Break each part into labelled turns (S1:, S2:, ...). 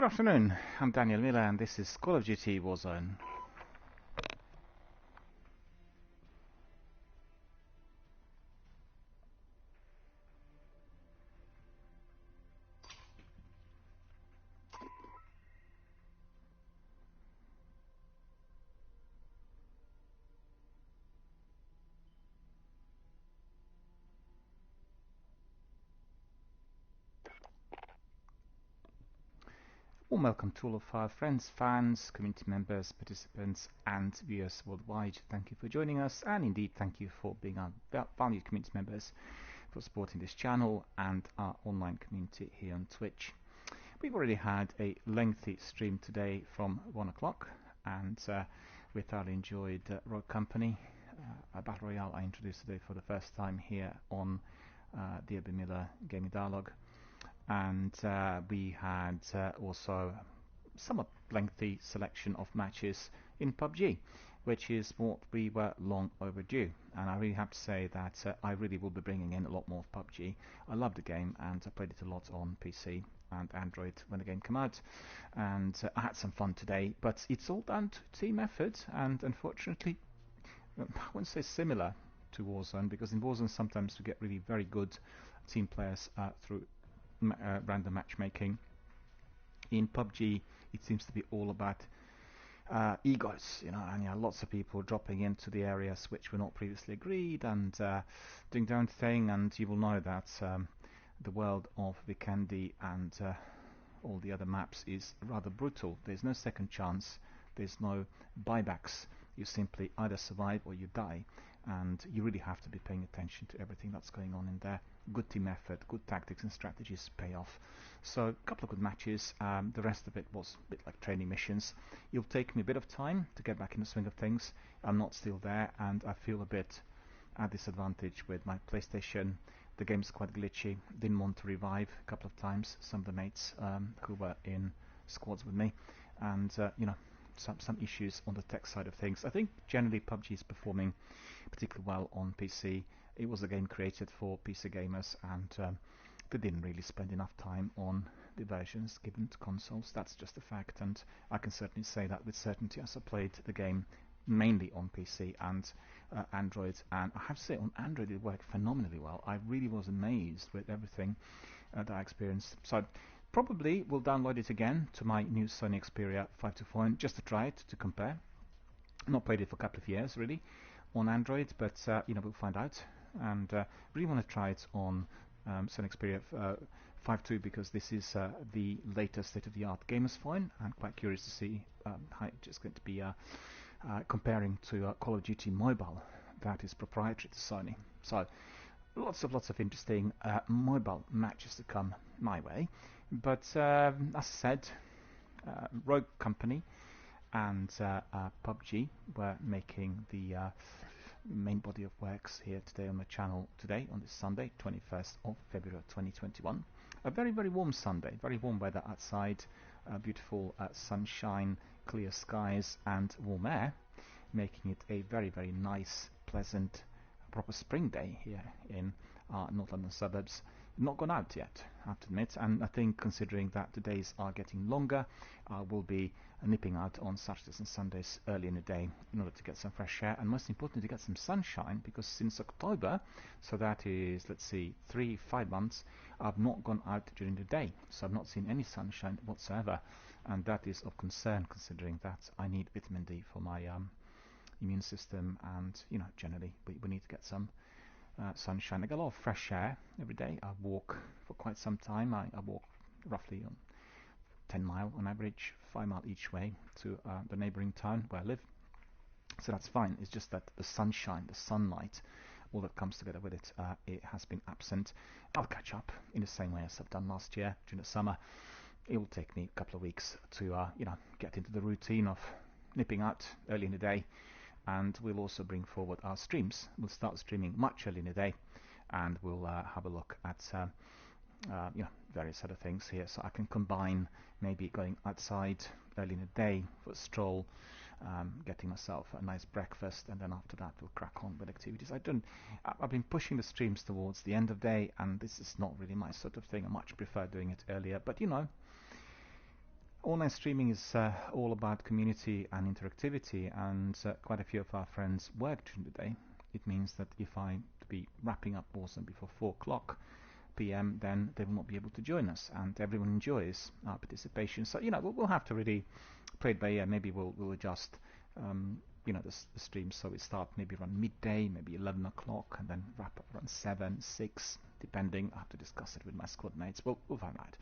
S1: afternoon, I'm DRBMiller and this is Call of Duty Warzone. Warm welcome to all of our friends, fans, community members, participants and viewers worldwide. Thank you for joining us, and indeed thank you for being our valued community members, for supporting this channel and our online community here on Twitch. We've already had a lengthy stream today from 1 o'clock, and we thoroughly enjoyed Royale Company, a Battle Royale I introduced today for the first time here on DRBMiller Gaming Dialogue. And we had also somewhat lengthy selection of matches in PUBG, which is what we were long overdue. And I really have to say that I really will be bringing in a lot more of PUBG. I love the game and I played it a lot on PC and Android when the game came out, and I had some fun today, but it's all down to team effort, and unfortunately I wouldn't say similar to Warzone, because in Warzone sometimes we get really very good team players through random matchmaking. In PUBG it seems to be all about egos, and lots of people dropping into the areas which were not previously agreed and doing their own thing, and you will know that the world of Vikendi and all the other maps is rather brutal. There's no second chance, there's no buybacks. You simply either survive or you die, and you really have to be paying attention to everything that's going on in there. Good team effort, good tactics and strategies pay off. So a couple of good matches. The rest of it was a bit like training missions. It'll take me a bit of time to get back in the swing of things. I'm not still there, and I feel a bit at disadvantage with my PlayStation. The game's quite glitchy. Didn't want to revive a couple of times some of the mates who were in squads with me, and some issues on the tech side of things. I think generally PUBG is performing particularly well on PC. It was a game created for PC gamers, and they didn't really spend enough time on the versions given to consoles. That's just a fact, and I can certainly say that with certainty as I played the game mainly on PC and Android, and I have to say on Android it worked phenomenally well. I really was amazed with everything that I experienced. So probably will download it again to my new Sony Xperia 524 just to try it, to compare. Not played it for a couple of years really on Android, but we'll find out. And really want to try it on Sony Xperia 5.2 because this is the latest state-of-the-art gamer's phone. I'm quite curious to see how it's just going to be comparing to Call of Duty Mobile, that is proprietary to Sony. So lots of interesting mobile matches to come my way. But as I said, Rogue Company and PUBG were making the main body of works here today on the channel today on this Sunday, 21st of February 2021. A very warm Sunday, very warm weather outside, beautiful sunshine, clear skies and warm air, making it a very nice, pleasant, proper spring day here in our North London suburbs. Not gone out yet, I have to admit, and I think considering that the days are getting longer, I will be nipping out on Saturdays and Sundays early in the day in order to get some fresh air, and most importantly to get some sunshine, because since October, so that is, let's see, 3-5 months, I've not gone out during the day, so I've not seen any sunshine whatsoever, and that is of concern considering that I need vitamin D for my immune system, and generally we need to get some sunshine. I get a lot of fresh air every day. I walk for quite some time. I walk roughly 10 miles on average, 5 miles each way to the neighbouring town where I live. So that's fine. It's just that the sunshine, the sunlight, all that comes together with it, it has been absent. I'll catch up in the same way as I've done last year during the summer. It will take me a couple of weeks to get into the routine of nipping out early in the day. And we'll also bring forward our streams. We'll start streaming much early in the day, and we'll have a look at various other things here. So I can combine maybe going outside early in the day for a stroll, getting myself a nice breakfast, and then after that we'll crack on with activities. I've been pushing the streams towards the end of the day, and this is not really my sort of thing. I much prefer doing it earlier, but online streaming is all about community and interactivity, and quite a few of our friends work during the day. It means that if I be wrapping up Warzone before 4 o'clock p.m., then they will not be able to join us, and everyone enjoys our participation. So we'll have to really play it by ear. Maybe we'll adjust the stream, so we start maybe around midday, maybe 11 o'clock, and then wrap up around 7, 6, depending. I have to discuss it with my squad mates. We'll find out.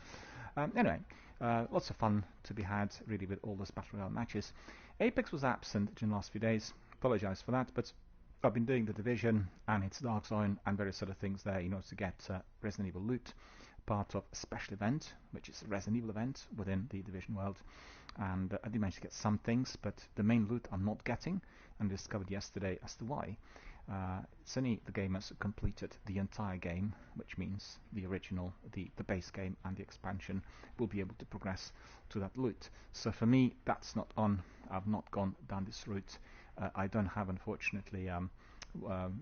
S1: Anyway, lots of fun to be had, really, with all those Battle Royale matches. Apex was absent during the last few days. Apologise for that, but I've been doing the Division and its Dark Zone and various other things there in order to get Resident Evil loot, part of a special event, which is a Resident Evil event within the Division world. And I did manage to get some things, but the main loot I'm not getting, and discovered yesterday as to why. Sunny, the gamers, completed the entire game, which means the original, the base game and the expansion will be able to progress to that loot. So for me, that's not on. I've not gone down this route. I don't have, unfortunately,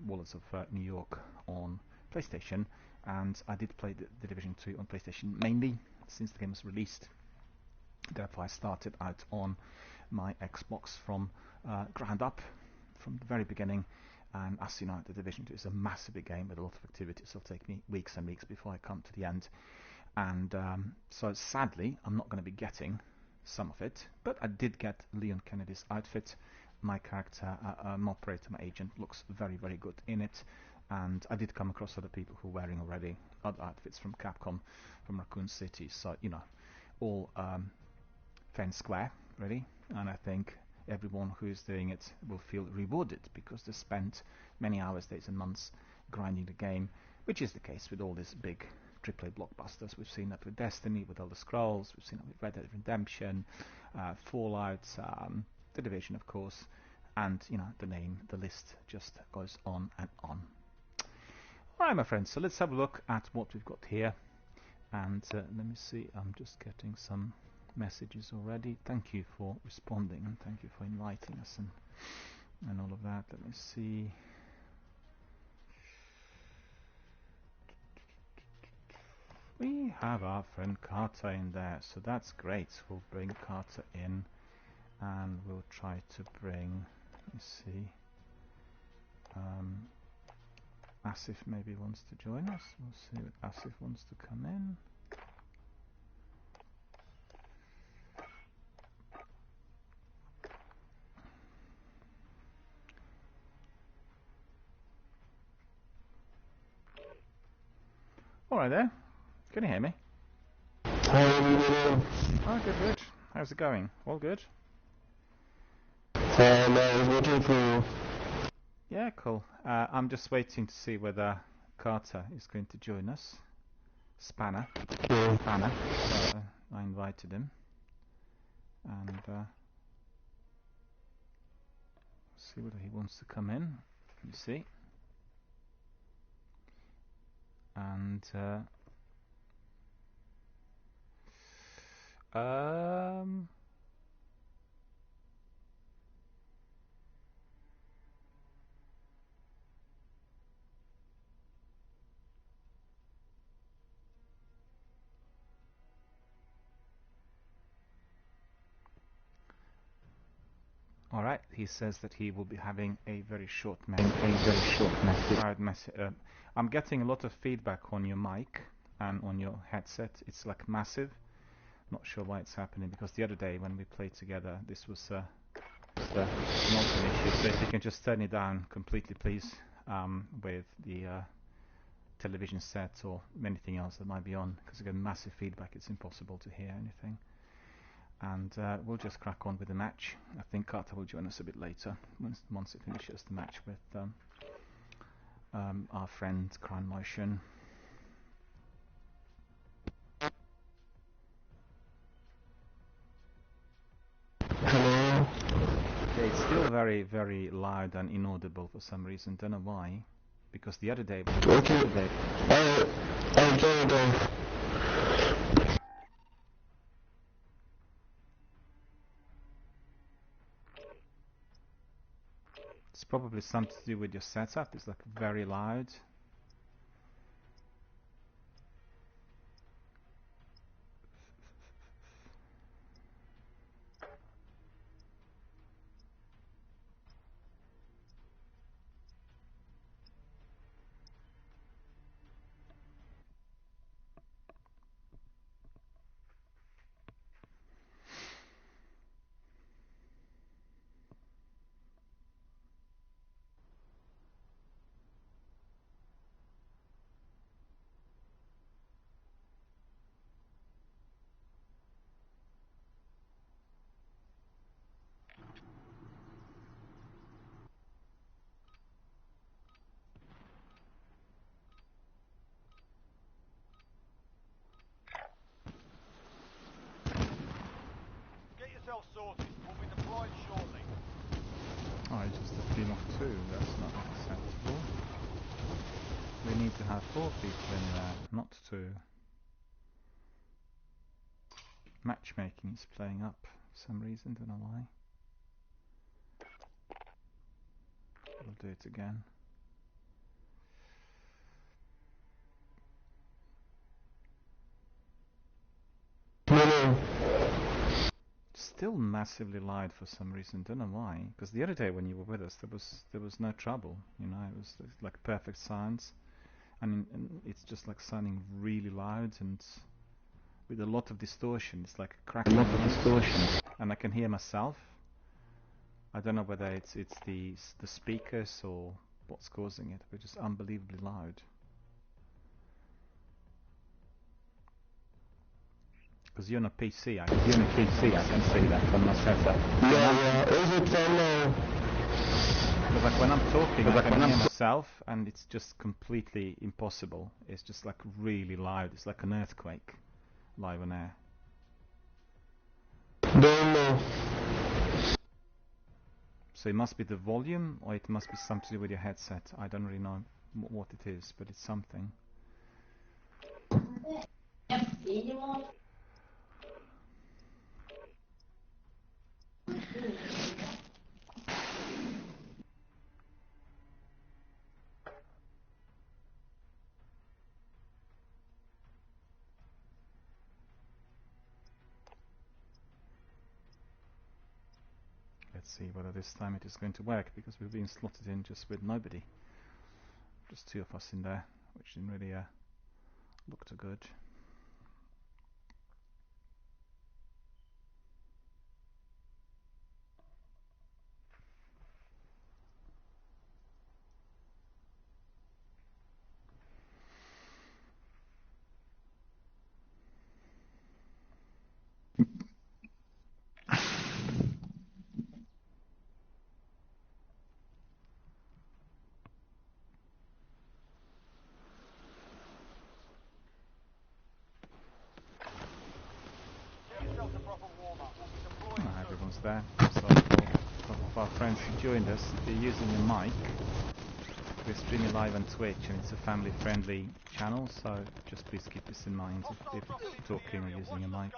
S1: Wallets of New York on PlayStation, and I did play the Division 2 on PlayStation mainly since the game was released. Therefore, I started out on my Xbox from ground up, from the very beginning. And as you know, the Division 2 is a massive big game with a lot of activities. It'll take me weeks and weeks before I come to the end. And so sadly, I'm not going to be getting some of it. But I did get Leon Kennedy's outfit. My character, my operator, my agent, looks very, very good in it. And I did come across other people who are wearing already other outfits from Capcom, from Raccoon City. So, all fair and square, really. And I think everyone who is doing it will feel rewarded because they spent many hours, days and months grinding the game, which is the case with all these big AAA blockbusters. We've seen that with Destiny, with Elder Scrolls, we've seen it with Red Dead Redemption, Fallout, The Division, of course, and the list just goes on and on. Alright, my friends, so let's have a look at what we've got here. And let me see, I'm just getting some messages already. Thank you for responding, and thank you for inviting us and all of that. Let me see. We have our friend Carter in there, so that's great. We'll bring Carter in, and we'll try to bring, let me see, Asif maybe wants to join us. We'll see if Asif wants to come in. Alright there. Can you hear me? Oh, good. How's it going? All good?
S2: I was waiting for you.
S1: Yeah, cool. I'm just waiting to see whether Carter is going to join us. Spanner. So I invited him. And see whether he wants to come in. Let me see. And all right, he says that he will be having a very short message. I'm getting a lot of feedback on your mic and on your headset. It's like massive. Not sure why it's happening, because the other day when we played together, this was not an issue. So if you can just turn it down completely, please, with the television set or anything else that might be on, because you get massive feedback. It's impossible to hear anything. And we'll just crack on with the match. I think Carter will join us a bit later once it finishes the match with our friend Crown Motion.
S2: Hello.
S1: Okay, it's still very, very loud and inaudible for some reason. Don't know why. Because the other day.
S2: Okay. I'll turn it off.
S1: It's probably something to do with your setup. It's like very loud. Oh, it's just a team of 2. That's not acceptable. We need to have 4 people in there, not 2. Matchmaking is playing up for some reason, don't know why. We'll do it again. Still massively loud for some reason, don't know why. Because the other day when you were with us, there was no trouble. You know, it was like perfect sounds, and it's just like sounding really loud and with a lot of distortion. It's like a crackling. A lot of distortion, and I can hear myself. I don't know whether it's the speakers or what's causing it, but just unbelievably loud. Because you're on a PC, I can see that on my setup.
S2: Yeah, is it from
S1: But like when I'm talking, I can hear myself, and it's just completely impossible. It's just like really loud. It's like an earthquake live on air.
S2: don't know.
S1: So it must be the volume, or it must be something to do with your headset. I don't really know what it is, but it's something. Let's see whether this time it is going to work, because we've been slotted in just with nobody. Just 2 of us in there, which didn't really look too good. Everyone's there, so a couple of our friends who joined us, they're using a mic. We're streaming live on Twitch, and it's a family-friendly channel, so just please keep this in mind if you're talking or using a mic.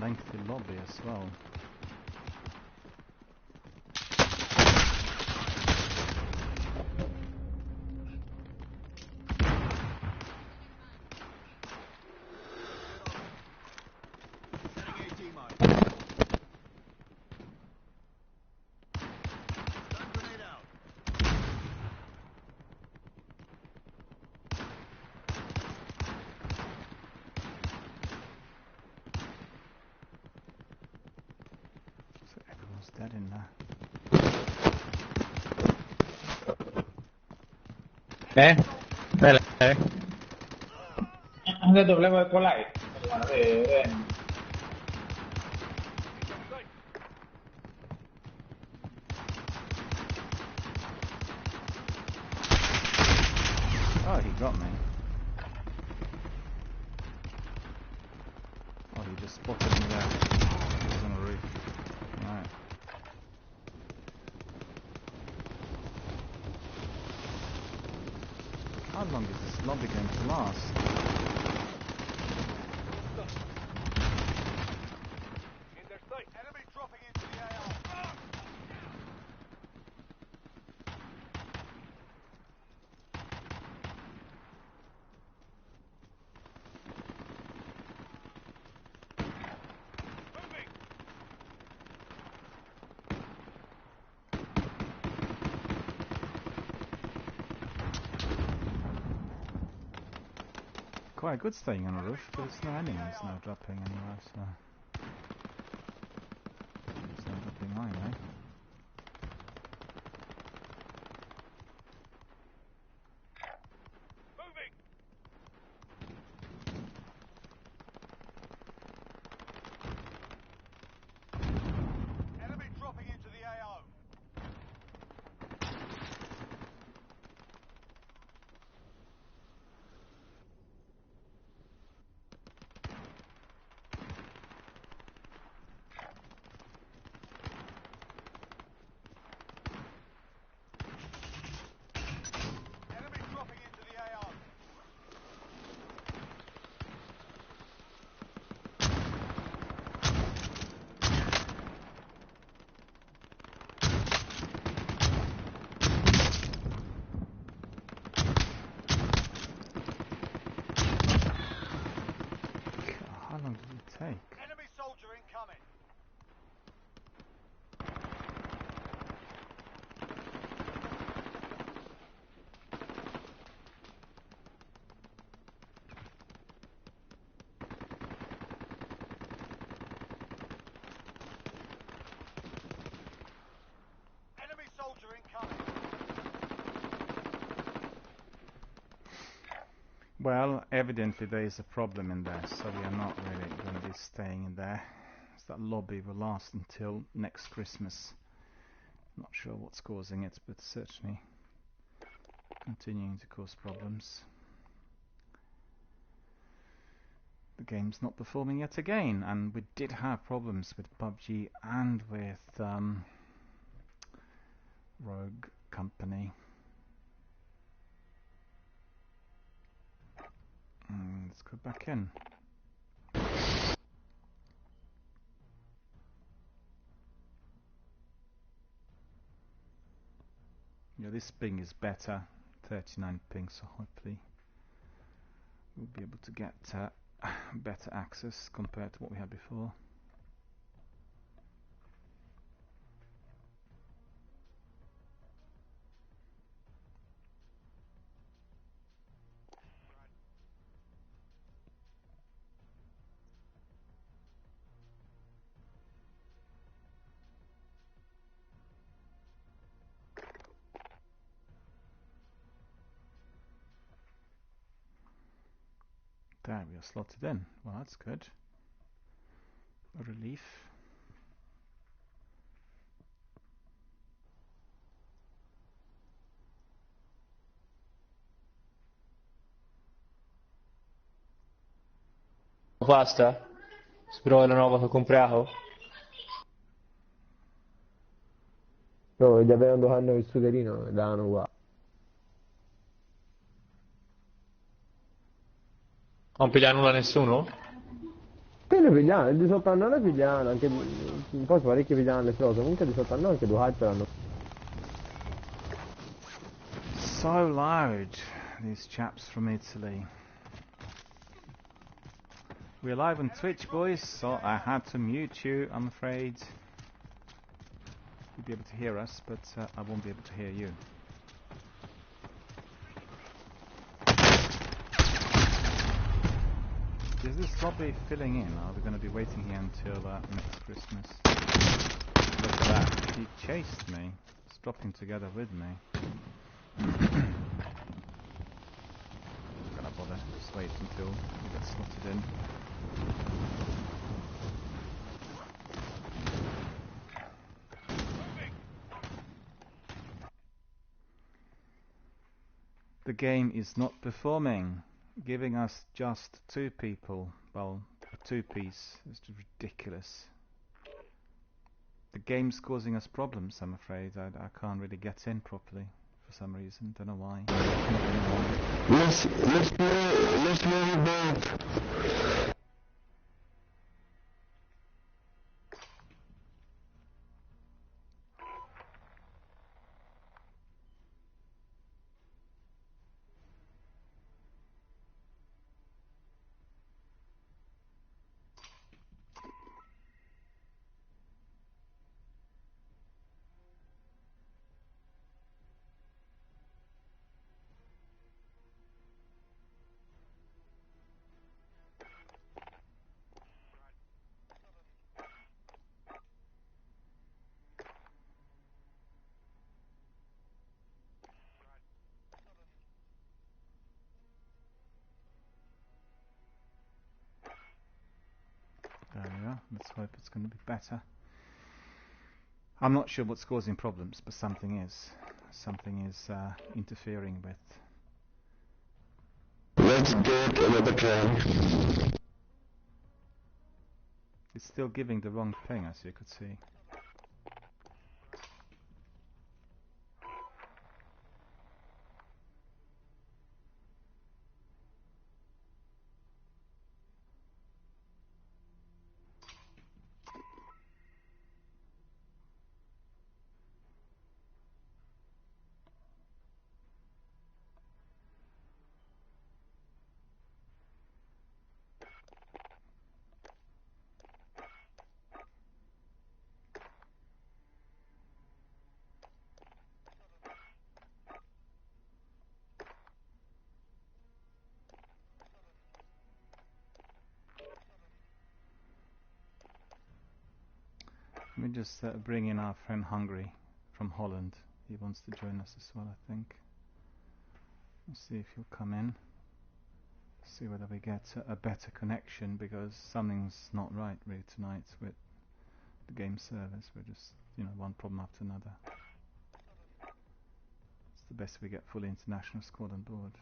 S1: Lengthy lobby as well. Dead in there.
S3: Đây. Anh dovremmo colare.
S1: Oh, he got me. Oh, he just spotted me there. He was on the roof. Right. How long is this lobby going to last?
S4: Enemy dropping into the AR. Moving.
S1: quite good staying on a roof, but there's no enemies now dropping anywhere, so... It's not dropping mine, eh?
S4: Moving. Enemy dropping into the AO. Enemy dropping into the AO.
S1: How long did it take?
S4: Enemy soldier incoming. Enemy soldier incoming.
S1: Well, evidently there is a problem in there, so we are not really going to be staying in there. So that lobby will last until next Christmas. Not sure what's causing it, but certainly continuing to cause problems. The game's not performing yet again, and we did have problems with PUBG and with Rogue Company. Let's go back in. Yeah, this ping is better, 39 ping, so hopefully we'll be able to get better access compared to what we had before. There, we are slotted in. Well, that's good. A relief.
S3: Basta. Spero la nuova che ho comprato.
S2: No, già avendo hanno il suderino, danno qua.
S3: Non piglia nulla nessuno?
S2: Che ne pigliano? Di sotto a noi ne pigliano, anche un po' parecchio pigliano le cose, comunque di sotto a noi anche due hyper hanno.
S1: So loud, these chaps from Italy. We're live on Twitch, boys, so I had to mute you, I'm afraid. You'll be able to hear us, but I won't be able to hear you. Is this lobby filling in? Are we going to be waiting here until next Christmas? Look at that. He chased me. He's dropping together with me. Not gonna bother. Just wait until we get slotted in. The game is not performing, giving us just 2 people. Well, a 2-piece is ridiculous. The game's causing us problems, I'm afraid. I can't really get in properly for some reason. Don't know why.
S2: Let's move back.
S1: go. Let's hope it's going to be better. I'm not sure what's causing problems, but something is. Something is interfering with.
S5: Let's get another try.
S1: It's still giving the wrong ping, as you could see. Let me just bring in our friend Hungry from Holland. He wants to join us as well, I think. Let's see if he'll come in. See whether we get a better connection, because something's not right really tonight with the game service. We're just, one problem after another. It's the best we get fully international squad on board.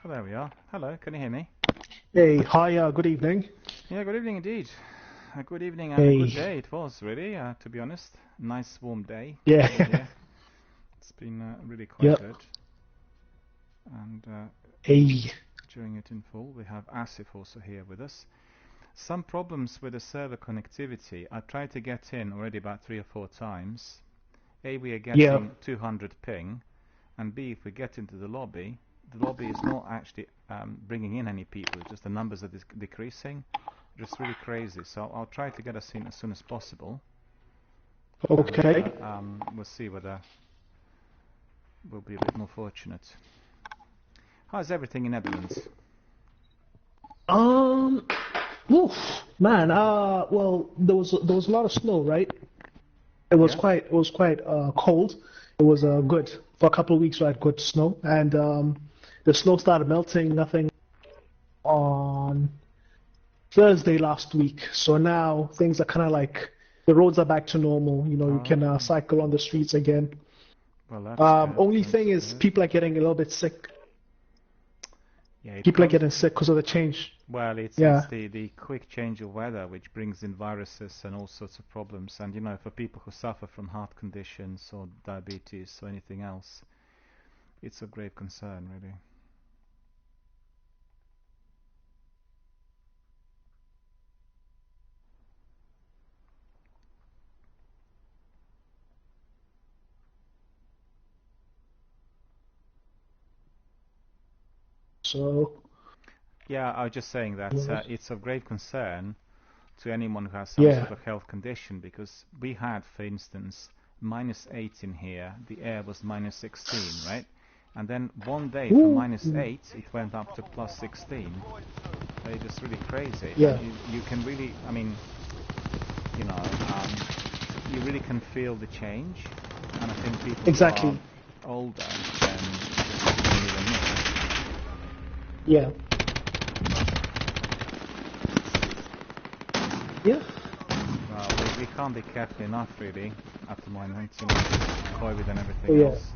S1: Oh, there we are. Hello, can you hear me?
S6: Hey, hi, good evening.
S1: Yeah, good evening indeed. Good evening and a good day it was, really, to be honest. Nice warm day.
S6: Yeah.
S1: It's been really quite good. And enjoying it in full. We have Asif also here with us. Some problems with the server connectivity. I tried to get in already about 3 or 4 times. A, we are getting 200 ping, and B, if we get into the lobby is not actually bringing in any people, it's just the numbers are decreasing. Just really crazy. So I'll try to get us in as soon as possible.
S6: Okay.
S1: And, we'll see whether we'll be a bit more fortunate. How's everything in Netherlands?
S6: Oof, man. Well, there was a lot of snow, right? It was quite cold. It was good for a couple of weeks. We had good snow, and the snow started melting. Nothing on Thursday last week. So now things are kind of like the roads are back to normal. You can cycle on the streets again.
S1: Well, that's
S6: only thing is people are getting a little bit sick.
S1: Yeah,
S6: people are getting sick because of the change.
S1: Well, it's the quick change of weather which brings in viruses and all sorts of problems. And for people who suffer from heart conditions or diabetes or anything else, it's of grave concern, really.
S6: So.
S1: Yeah, I was just saying that it's of great concern to anyone who has some sort of health condition, because we had, for instance, -8 in here, the air was -16, right? And then one day from -8 it went up to +16. It's just really crazy.
S6: Yeah.
S1: You can really, you really can feel the change, and I think people who are older than me.
S6: Yeah. Yeah.
S1: Well, we can't be careful enough, really, at the moment, COVID and everything else.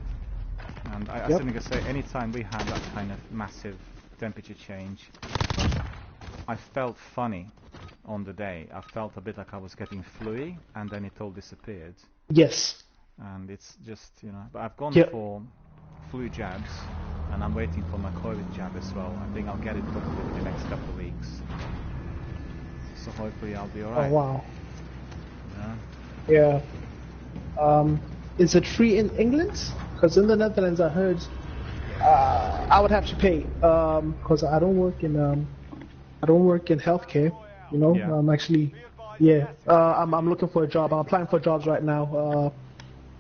S1: And I think I can say, anytime we had that kind of massive temperature change, I felt funny on the day. I felt a bit like I was getting flu-y, and then it all disappeared.
S6: Yes.
S1: And it's just, but I've gone for flu jabs, and I'm waiting for my COVID jab as well. I think I'll get it probably in the next couple of weeks. So hopefully I'll be alright.
S6: Oh, wow. Yeah. Is it free in England? Because in the Netherlands, I heard I would have to pay because I don't work in healthcare. I'm actually I'm looking for a job. I'm applying for jobs right now,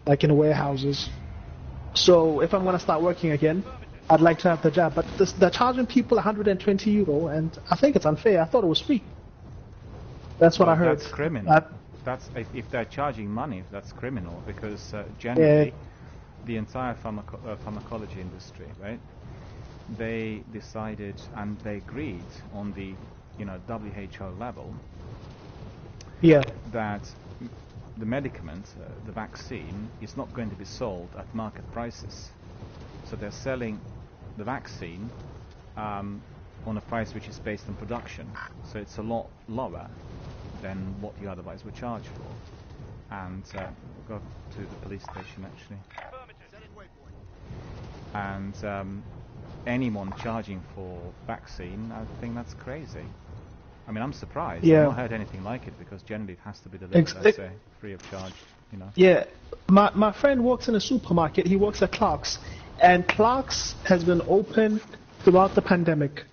S6: like in the warehouses. So if I'm gonna start working again, I'd like to have the job. But they're charging people 120 euro, and I think it's unfair. I thought it was free. That's what I heard.
S1: That's criminal. That's if they're charging money, that's criminal, because generally the entire pharmacology industry, right, they decided and they agreed on the, WHO level
S6: Yeah.
S1: that the medicament, the vaccine, is not going to be sold at market prices. So they're selling the vaccine on a price which is based on production. So it's a lot lower than what you otherwise would charge for. And we'll go to the police station actually. And anyone charging for vaccine, I think that's crazy. I mean, I'm surprised.
S6: Yeah.
S1: I've not heard anything like it because generally it has to be delivered, let's say, free of charge.
S6: Yeah. My friend works in a supermarket. He works at Clark's, and Clark's has been open throughout the pandemic.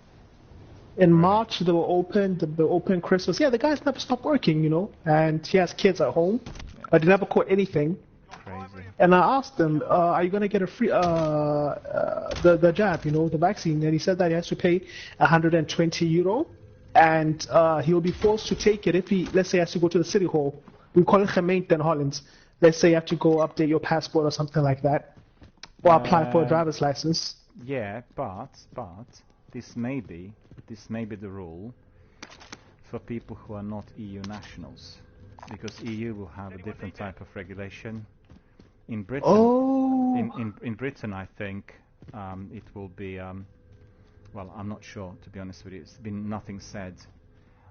S6: In March they were open. They were open Christmas. Yeah, the guys never stopped working, and he has kids at home, but they never caught anything.
S1: Crazy.
S6: And I asked him, are you going to get a free the jab, the vaccine? And he said that he has to pay €120, and he'll be forced to take it if he, let's say, has to go to the city hall. We call it gemeente in Holland. Let's say you have to go update your passport or something like that, or apply for a driver's license.
S1: Yeah, but this may be the rule for people who are not EU nationals, because EU will have a different type of regulation. In Britain, in Britain, I think it will be. Well, I'm not sure, to be honest with you. It's been nothing said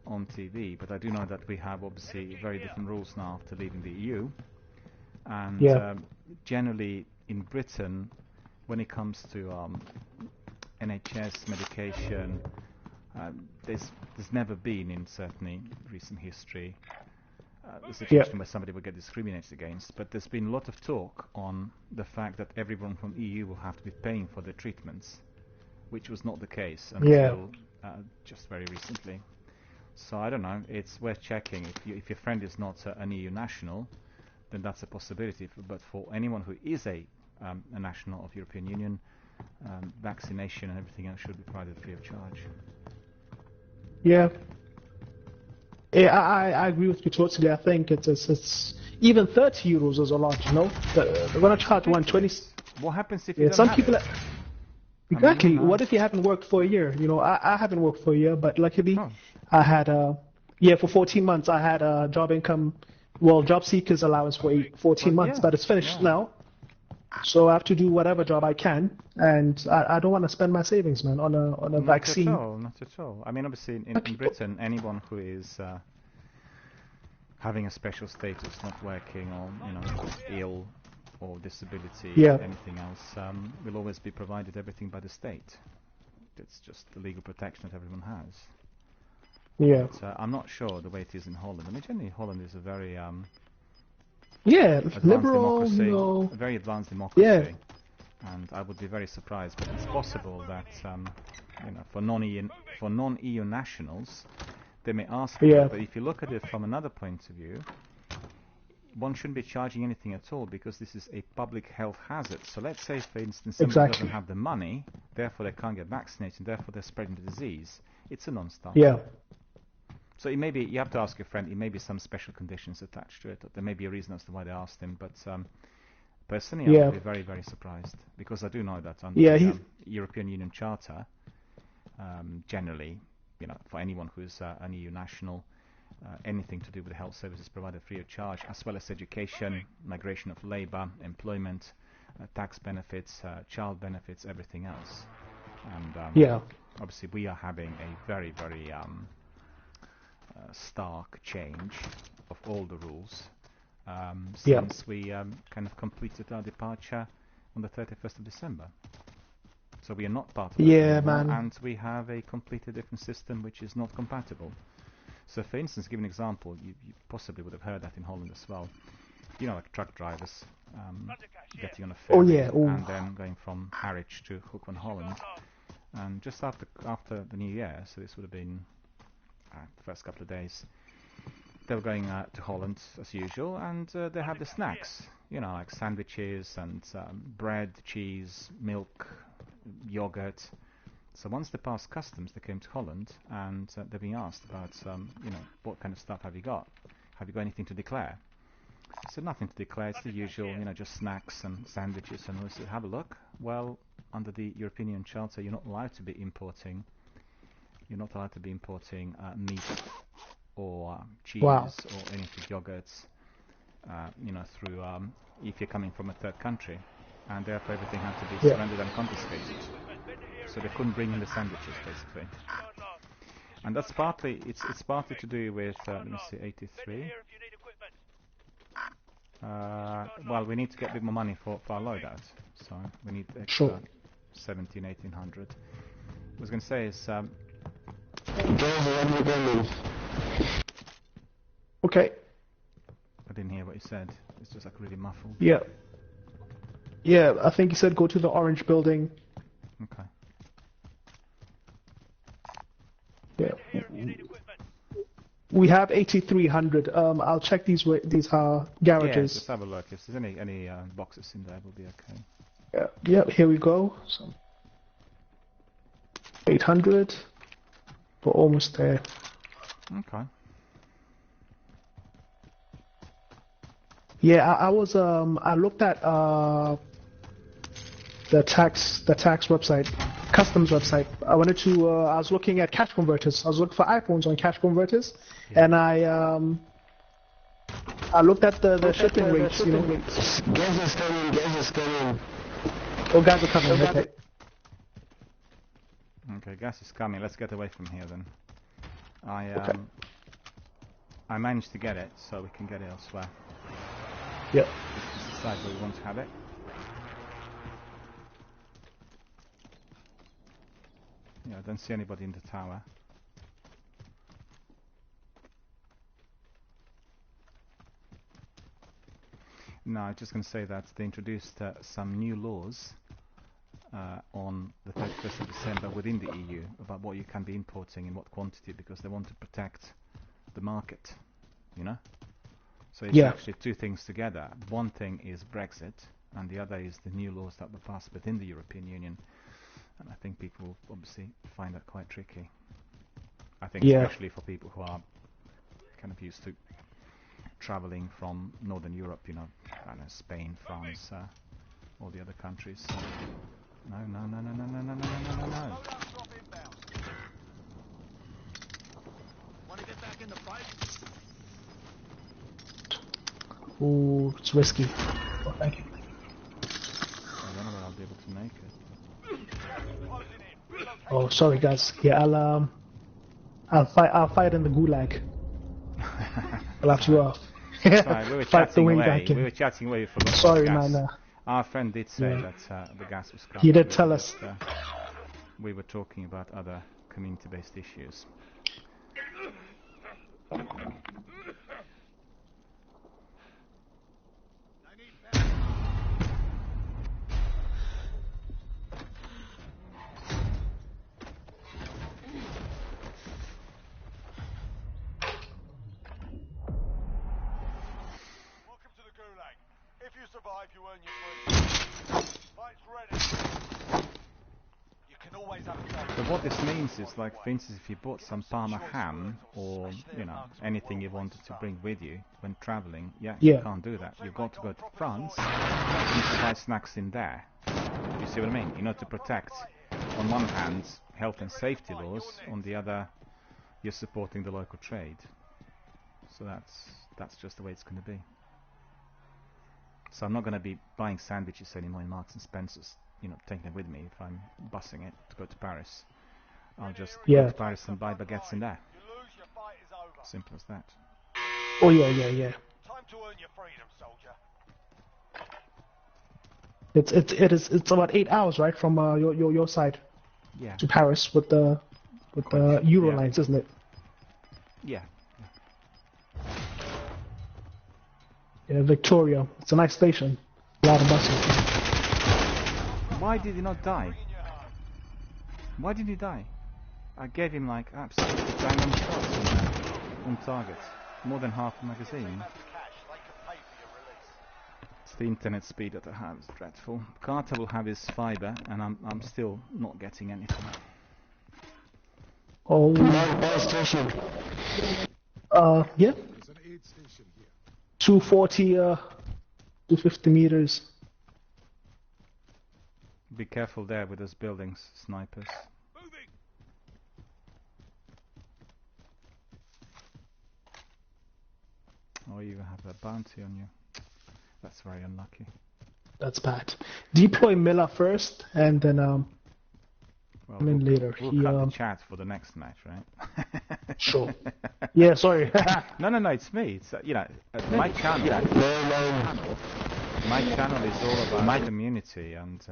S1: on TV, but I do know that we have obviously very different rules now after leaving the EU. And generally, in Britain, when it comes to NHS medication, there's never been, in certainly recent history, a situation where somebody would get discriminated against, but there's been a lot of talk on the fact that everyone from EU will have to be paying for their treatments, which was not the case until just very recently. So I don't know, it's worth checking. If your friend is not an EU national, then that's a possibility, but for anyone who is a national of European Union, vaccination and everything else should be provided free of charge.
S6: Yeah. Yeah, I agree with you totally. I think it's even €30 is a lot, They're going to charge 120.
S1: What happens if you don't
S6: some
S1: have
S6: people
S1: it?
S6: Exactly. What if you haven't worked for a year? I haven't worked for a year, but luckily I had for 14 months I had a job income, job seekers allowance for 14 months, but it's finished now. So I have to do whatever job I can, and I don't want to spend my savings, man, on a vaccine.
S1: Not at all. I mean, obviously, in Britain, anyone who is having a special status, not working, or just ill or disability, anything else, will always be provided everything by the state. It's just the legal protection that everyone has.
S6: Yeah.
S1: But, I'm not sure the way it is in Holland. I mean, generally, Holland is a very
S6: liberal,
S1: democracy, a very advanced democracy, and I would be very surprised. But it's possible that for non-EU nationals, they may ask for it. But if you look at it from another point of view, one shouldn't be charging anything at all because this is a public health hazard. So let's say, for instance, somebody doesn't have the money, therefore they can't get vaccinated, therefore they're spreading the disease. It's a non-starter.
S6: Yeah.
S1: So it may be, you have to ask your friend, it may be some special conditions attached to it. There may be a reason as to why they asked him, but personally I would be very, very surprised, because I do know that under the European Union Charter, generally, for anyone who's an EU national, anything to do with health services provided free of charge, as well as education, migration of labour, employment, tax benefits, child benefits, everything else. And obviously we are having a very, very stark change of all the rules since we kind of completed our departure on the 31st of December. So we are not part of it anymore, and we have a completely different system which is not compatible. So for instance, give an example, you possibly would have heard that in Holland as well. Like truck drivers getting on a ferry and then going from Harwich to Hoek van Holland. And just after the New Year, so this would have been the first couple of days, they were going to Holland as usual, and they had the snacks, like sandwiches and bread, cheese, milk, yogurt. So once they passed customs, they came to Holland, and they're being asked about, what kind of stuff have you got? Have you got anything to declare? So nothing to declare. It's the usual, you know, just snacks and sandwiches and all this. Have a look. Well, under the European Charter, you're not allowed to be importing. You're not allowed to be importing meat or cheese
S6: Wow.
S1: or anything, yogurts. You know, through if you're coming from a third country, and therefore everything had to be surrendered and confiscated. So they couldn't bring in the sandwiches, basically. And that's partly it's partly to do with let me see, 83. Well, we need to get a bit more money for our loadout, so we need extra
S6: Sure.
S1: 1800. I was going to say is
S6: Okay.
S1: I didn't hear what you said. It's just like really muffled.
S6: Yeah. Yeah, I think he said go to the orange building.
S1: Okay.
S6: Yeah. We have 8300. I'll check these
S1: Yeah,
S6: garages.
S1: just have a look. If there's any boxes in there, we'll be okay.
S6: Yeah. Yeah. Here we go. So 800. We're almost there.
S1: Okay.
S6: Yeah, I was I looked at the tax website, customs website. I wanted to I was looking at cash converters. I was looking for iPhones on cash converters, and I looked at the shipping rates. You know,
S5: Gas is coming.
S6: oh, guys are coming. Okay.
S1: Okay, gas is coming. Let's get away from here then.
S6: Okay.
S1: I managed to get it, so we can get it elsewhere.
S6: Yep.
S1: Just decide where we want to have it. Yeah, I don't see anybody in the tower. No, I was just going to say that they introduced some new laws on the 31st of December within the EU about what you can be importing in what quantity, because they want to protect the market, you know? So it's actually two things together. One thing is Brexit, and the other is the new laws that were passed within the European Union. And I think people will obviously find that quite tricky. I think especially for people who are kind of used to traveling from Northern Europe, you know, I don't know, Spain, France, all the other countries. No.
S6: Ooh, it's risky. Oh, thank you.
S1: I don't know whether I'll be able to make it.
S6: Oh, sorry guys. Yeah, I'll fight in the gulag. I'll have to
S1: Sorry, we were
S6: fight the
S1: chatting
S6: way
S1: away.
S6: back in.
S1: We were chatting away for lots
S6: Sorry,
S1: of gas.
S6: man.
S1: Our friend did say
S6: Yeah.
S1: that the gas was coming.
S6: He did
S1: We
S6: tell
S1: were
S6: us.
S1: just, we were talking about other community-based issues.
S4: Welcome to the Gulag. If you survive, you earn your freedom. Fight's ready. You can always have a go.
S1: But what this means is, like, for instance, if you bought some Parma ham or, you know, anything you wanted to bring with you when traveling, you can't do that. You've got to go to France and buy snacks in there. You see what I mean? You know, to protect, on one hand, health and safety laws, on the other, you're supporting the local trade. So that's just the way it's going to be. So I'm not going to be buying sandwiches anymore in Marks and Spencer's, you know, taking it with me if I'm busing it to go to Paris. I'll just go to Paris and buy baguettes in there.
S4: You lose, your fight is over.
S1: Simple as that.
S6: Oh yeah.
S4: Time to earn your freedom, soldier.
S6: It's about 8 hours, right, from your side
S1: Yeah.
S6: to Paris with the Euro lines, isn't it?
S1: Yeah.
S6: Yeah, Victoria. It's a nice station. A lot of buses.
S1: Why did he not die? Why did he die? I gave him like absolutely bang on shots on target. More than half the magazine. It's the internet speed that I have is dreadful. Carter will have his fiber, and I'm still not getting anything.
S6: Oh.
S5: Buy station.
S6: Yeah. 240, 250 meters.
S1: Be careful there with those buildings, snipers.
S4: Moving.
S1: Or you have a bounty on you. That's very unlucky.
S6: That's bad. Deploy Miller first, and then
S1: Well,
S6: come in later.
S1: We'll
S6: He,
S1: cut the chat for the next match, right?
S6: Sure. Yeah, sorry.
S1: No, it's me. It's my channel. My channel is all about my community, and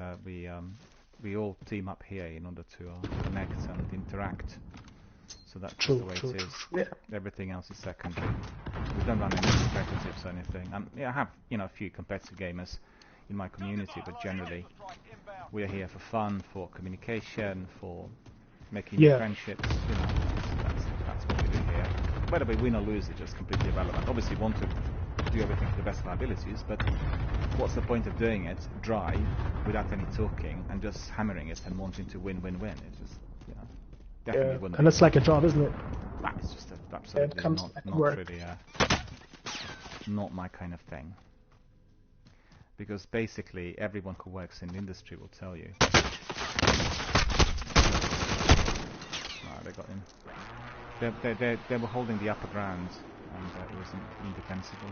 S1: we all team up here in order to connect and interact. So that's
S6: True,
S1: the way
S6: true,
S1: it is.
S6: true. Yeah.
S1: Everything else is secondary. We don't run any competitives or anything. I have a few competitive gamers in my community, but generally we are here for fun, for communication, for making new friendships. That's what we do here. Whether we win or lose is just completely irrelevant. Obviously, we want to do everything to the best of our abilities, but what's the point of doing it dry, without any talking, and just hammering it and wanting to win? It just, definitely wouldn't.
S6: And it's like a job, isn't it?
S1: It's just absolutely not really not my kind of thing. Because basically, everyone who works in the industry will tell you. They got in. They were holding the upper ground, and it was indefensible.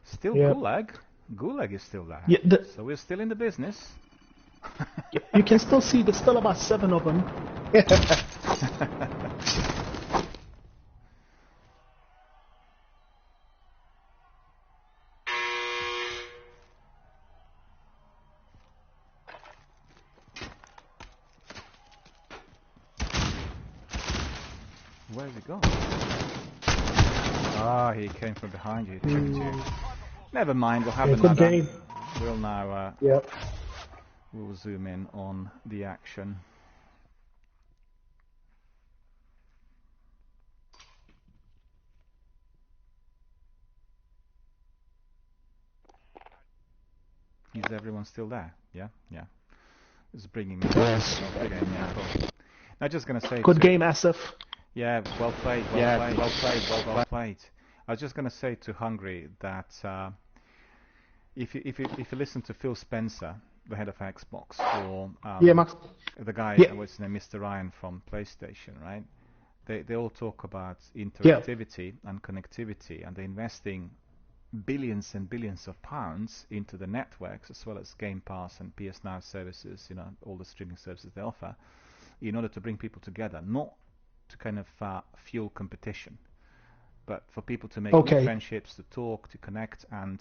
S1: Still Gulag. Gulag is still there.
S6: Yeah,
S1: so we're still in the business.
S6: You can still see there's still about 7 of them.
S1: Where's he gone? Ah, he came from behind you. Never mind, we'll have another.
S6: Good game.
S1: We'll now.
S6: Yep.
S1: We'll zoom in on the action. Is everyone still there? Yeah. It's bringing me.
S5: Yes.
S1: I'm just gonna say.
S6: Good game, Asif.
S1: Yeah, well played. Well played. I was just gonna say to Hungry that if you listen to Phil Spencer, the head of Xbox, or
S6: Max.
S1: the guy what's his name, Mr. Ryan from PlayStation, right? They all talk about interactivity and connectivity, and they're investing billions and billions of pounds into the networks, as well as Game Pass and PS Now services, all the streaming services they offer, in order to bring people together, not to kind of fuel competition, but for people to make new friendships, to talk, to connect, and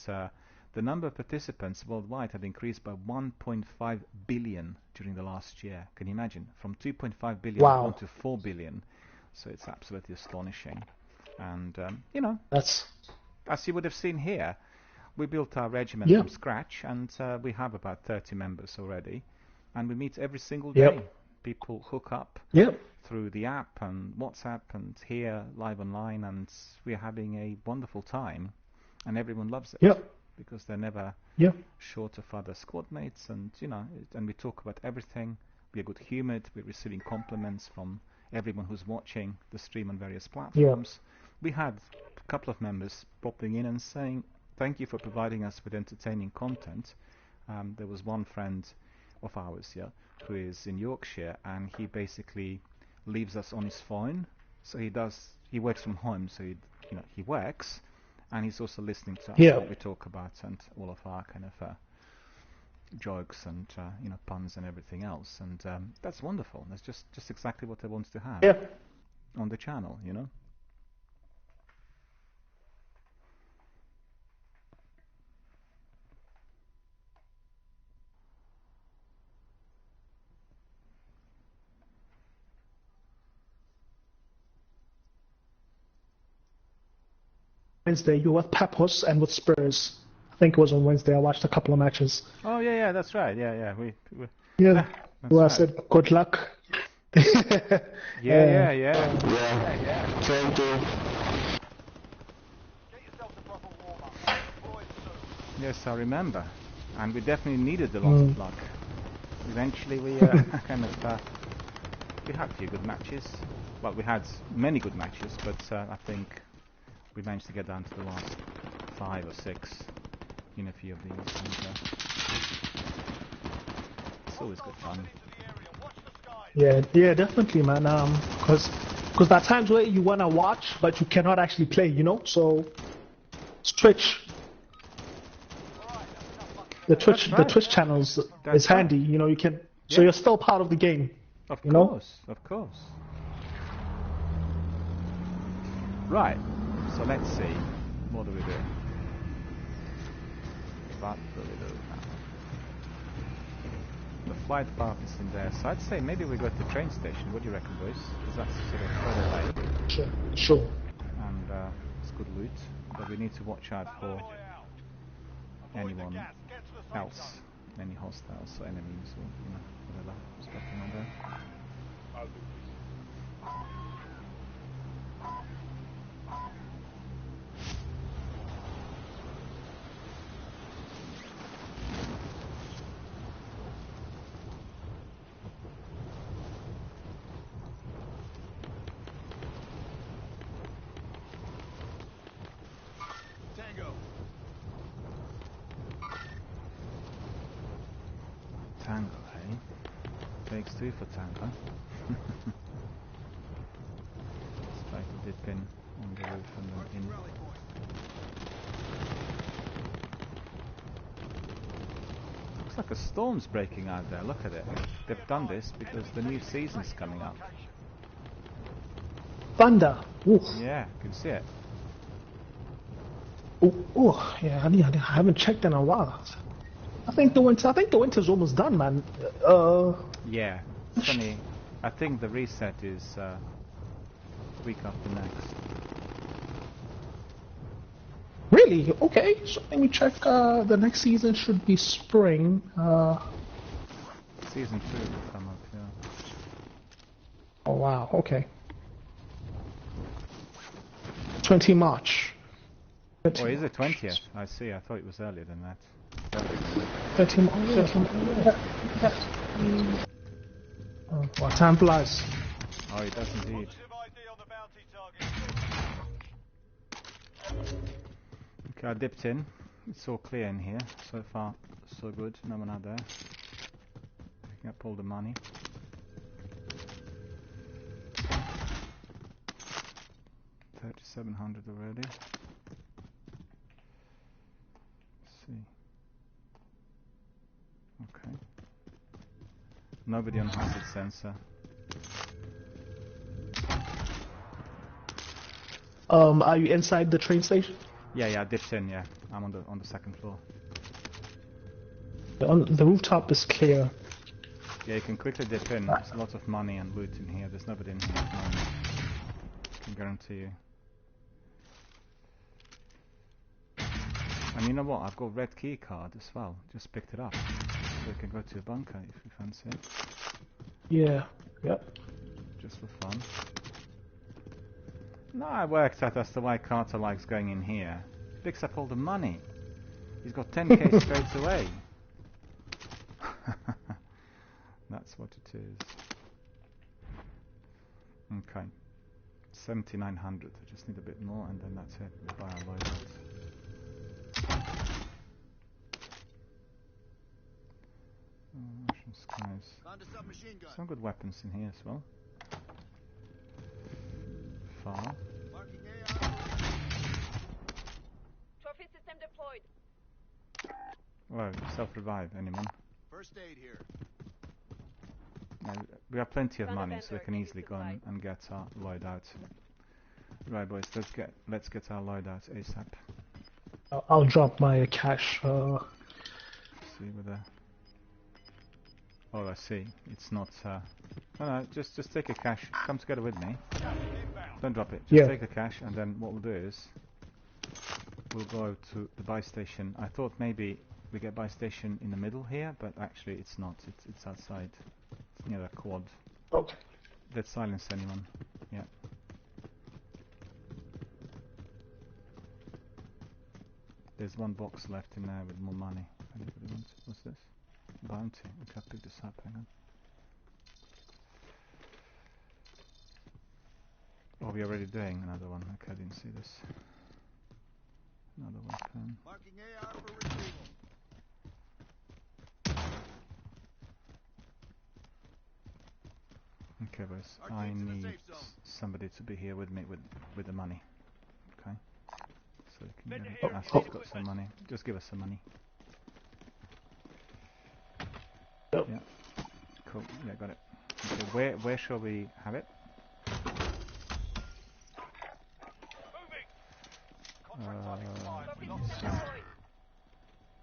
S1: the number of participants worldwide have increased by 1.5 billion during the last year. Can you imagine? From 2.5 billion down to 4 billion. So it's absolutely astonishing. And,
S6: that's...
S1: As you would have seen here, we built our regiment from scratch, and we have about 30 members already. And we meet every single day. People hook up through the app and WhatsApp and here live online, and we're having a wonderful time. And everyone loves it. Because they're never short of other squad mates, and and we talk about everything. We're good-humored. We're receiving compliments from everyone who's watching the stream on various platforms. We had a couple of members popping in and saying, "Thank you for providing us with entertaining content." There was one friend of ours who is in Yorkshire, and he basically leaves us on his phone. So he works from home, so he works. And he's also listening to what we talk about and all of our kind of jokes and puns and everything else. And that's wonderful. That's just exactly what I wanted to have on the channel,
S6: Wednesday, you were with Papos and with Spurs. I think it was on Wednesday. I watched a couple of matches.
S1: Oh yeah, that's right. Yeah.
S6: I said good luck.
S1: Yeah.
S5: Thank you.
S4: Get yourself the proper warm-up. Deploy soon.
S1: Yes, I remember. And we definitely needed a lot of luck. Eventually, we kind of we had a few good matches. Well, we had many good matches, but I think we managed to get down to the last 5 or 6 in a few of these. And, it's always good fun.
S4: Into the area. Watch the skies.
S6: Yeah, definitely, man. Because there are times where you wanna watch, but you cannot actually play, you know. So Twitch, the Twitch channels is handy. You know, you can. So you're still part of the game.
S1: Of
S6: you know?
S1: course, of course. Right. So let's see. What do we do? What do we do now? The flight path is in there, so I'd say maybe we go to the train station. What do you reckon, boys? Because that's sort of further away.
S6: Sure.
S1: And it's good loot, but we need to watch out for anyone else, any hostiles or enemies or whatever stuff in there. Tango, hey? Takes 2 for tango. Let's try to dip in on the roof and then in. Looks like a storm's breaking out there, look at it. They've done this because the new season's coming up.
S6: Thunder. Ooh.
S1: Yeah, you can see it.
S6: Ooh. Yeah, I haven't checked in a while. I think the winter's almost done, man.
S1: Yeah, it's funny. I think the reset is week after next.
S6: Really? Okay. So let me check. The next season should be spring.
S1: Season 2 will come up, yeah.
S6: Oh wow. Okay. 20 March.
S1: Oh, is it 20th? I see. I thought it was earlier than that.
S6: 13 March. Oh, time flies.
S1: Oh, it does indeed. Okay, I dipped in. It's all clear in here. So far, so good. No one out there. Picking up all the money. $3,700 already. Let's see. Okay. Nobody on hazard sensor.
S6: Are you inside the train station?
S1: Yeah, I dipped in. Yeah, I'm on the second floor.
S6: The rooftop is clear.
S1: Yeah, you can quickly dip in. There's lots of money and loot in here. There's nobody in here at the moment. I can guarantee you. And you know what? I've got a red key card as well. Just picked it up. So we can go to a bunker if you fancy it.
S6: Yeah. Yep.
S1: Just for fun. No, I worked out as to why Carter likes going in here. Picks up all the money. He's got 10k straight away. That's what it is. Okay. 7,900. I just need a bit more and then that's it. We buy our loadout. Russian skies. Some good weapons in here as well. Far.
S7: Trophy system deployed.
S1: Whoa, self-revive, anyone?
S4: First aid here.
S1: We have plenty of money, so we can easily go and get our loadout. Right, boys, let's get our loadout ASAP.
S6: I'll drop my cash.
S1: See whether. Oh, I see. It's not. No, just take a cash. Come together with me. Don't drop it. Just take the cash, and then what we'll do is we'll go to the buy station. I thought maybe we get buy station in the middle here, but actually it's not. It's outside. It's near a quad.
S6: Okay.
S1: Let's silence anyone. Yeah. There's one box left in there with more money. Anybody wants? What's this? Bounty. Okay, I'll pick this up. Hang on. Oh, we're already doing another one. Okay, I didn't see this. Another weapon.
S4: Marking AR for retrieval.
S1: Okay, boys.
S4: Our
S1: I
S4: team's in the
S1: need
S4: safe zone.
S1: somebody to be here with me with the money. Okay. So you can
S4: Send
S1: get
S4: it
S1: it.
S4: here
S1: Oh,
S4: if you
S1: I've
S4: need
S1: got some
S4: equipment.
S1: money. Just give us some money.
S6: Yep.
S1: Yeah. Cool. Yeah, got it. Okay, where shall we have it?
S4: Moving. Contract time expired.
S7: Trophy
S4: We're not
S7: system deployed.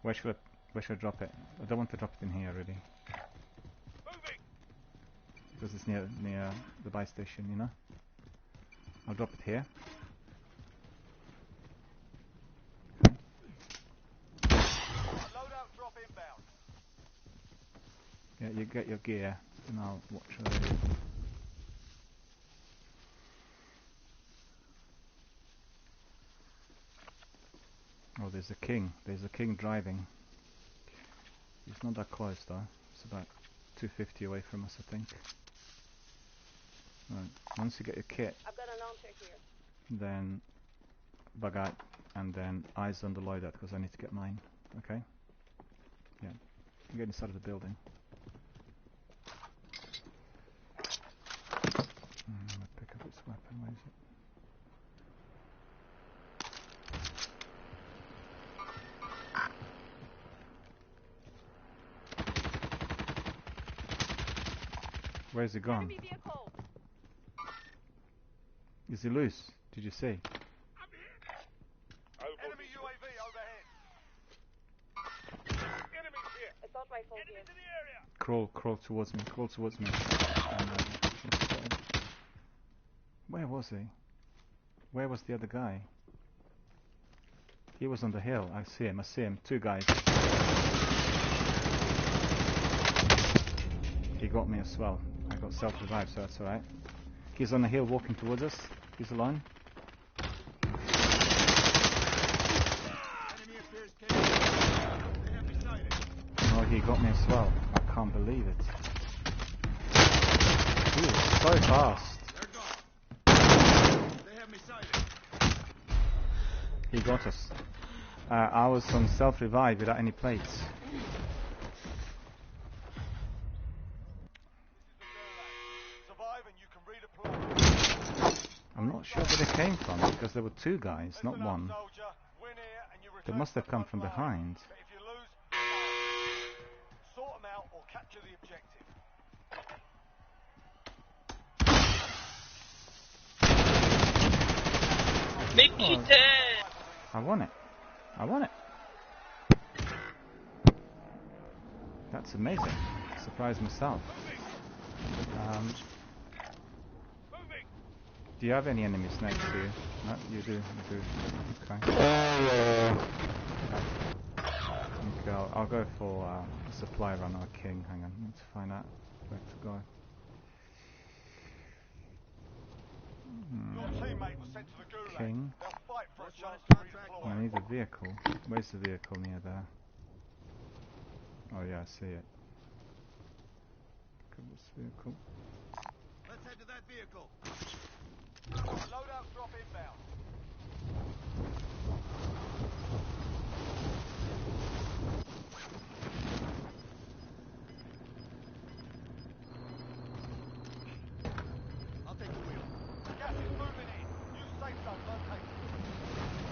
S1: Where should I drop it? I don't want to drop it in here really,
S4: moving.
S1: because it's near the buy station, you know. I'll drop it here.
S4: Loadout drop inbound.
S1: Yeah, you get your gear, and I'll watch over you. Oh, there's a king. There's a king driving. He's not that close though. It's about 250 away from us, I think. Right. Once you get your kit,
S7: I've got a launcher here.
S1: then bug out, and then eyes on the loadout because I need to get mine. Okay? Yeah. You get inside of the building. I'm gonna pick up this weapon. Where is it? Where's he gone?
S7: Enemy vehicle.
S1: Is he loose? Did you see?
S4: Enemy UAV overhead. Enemies here.
S7: Assault rifle here.
S4: Enemies in the area.
S1: Crawl towards me. Crawl towards me. Where was he? Where was the other guy? He was on the hill. I see him. I see him. Two guys. He got me as well. I got self-revived, so that's alright. He's on the hill walking towards us. He's alone.
S4: Enemy appears capable. They have me sighted.
S1: Oh, he got me as well. I can't believe it. He was so fast.
S4: They're gone. They have me sighted.
S1: He got us. I was on self-revive without any plates.
S4: This is the Gulag. Survive and you can redeploy.
S1: I'm not sure where they came from because there were two guys, not
S4: Listen up,
S1: one.
S4: soldier. Win here and you
S1: They
S4: return
S1: must
S4: to
S1: have
S4: the
S1: come
S4: front
S1: from
S4: line.
S1: behind.
S4: But if you lose, sort them out or capture the objective.
S1: I won it. I won it. That's amazing. Surprised myself.
S4: Moving.
S1: Do you have any enemies next to you? No, you do. You do. Okay.
S5: Yeah.
S1: Okay, I'll go for a supply run or a king. Hang on, need to find out where to go.
S4: Your teammate was sent to the Gulag.
S1: King.
S4: They'll fight for a chance to
S1: I
S4: redeploy.
S1: need a vehicle. Where's the vehicle near there? Oh yeah, I see it. Look at this vehicle.
S4: Let's head to that vehicle. Loadout drop inbound. I'll take the wheel. Gas is moving in. New safe zone located.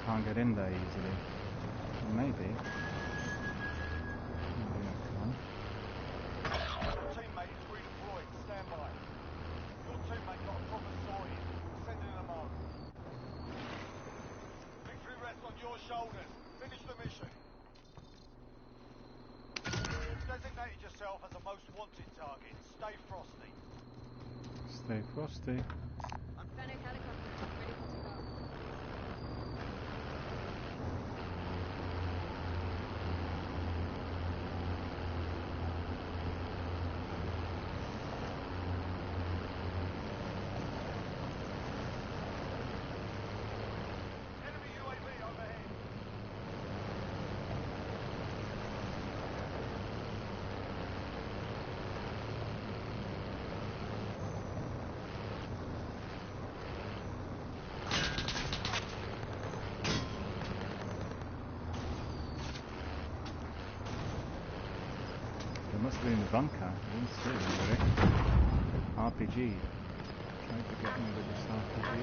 S1: Can't get in there easily. Or maybe. Maybe I can.
S4: Your teammate is redeployed. Stand by. Your teammate got a problem sorted. Sending them home. Victory rests on your shoulders. Finish the mission. You've designated yourself as a most wanted target. Stay frosty.
S1: Stay frosty.
S7: Found a helicopter. Ready for takeoff.
S4: Enemy UAV overhead.
S1: must have been in the bunker. I didn't see it really. RPG. Trying to get me with this RPG.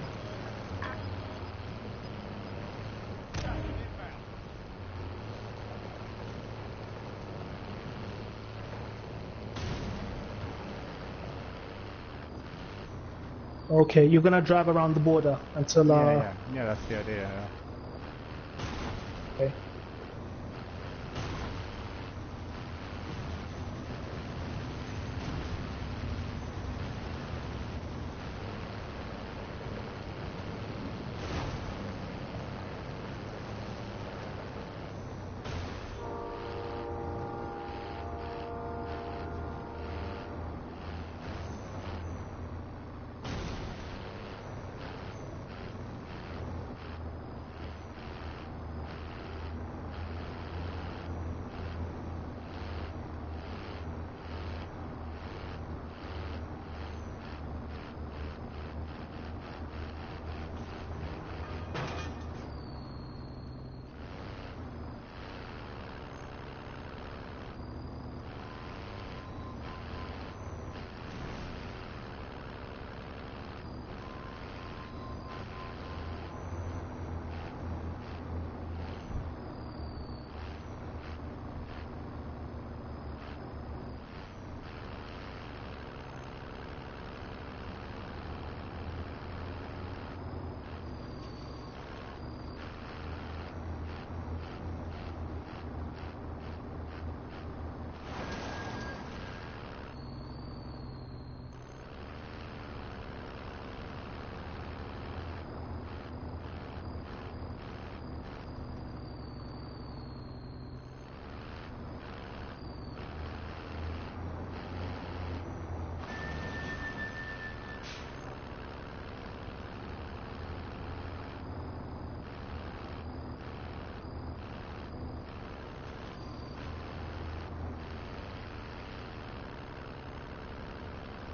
S6: Okay, you're gonna drive around the border until
S1: Yeah, that's the idea.
S6: Okay.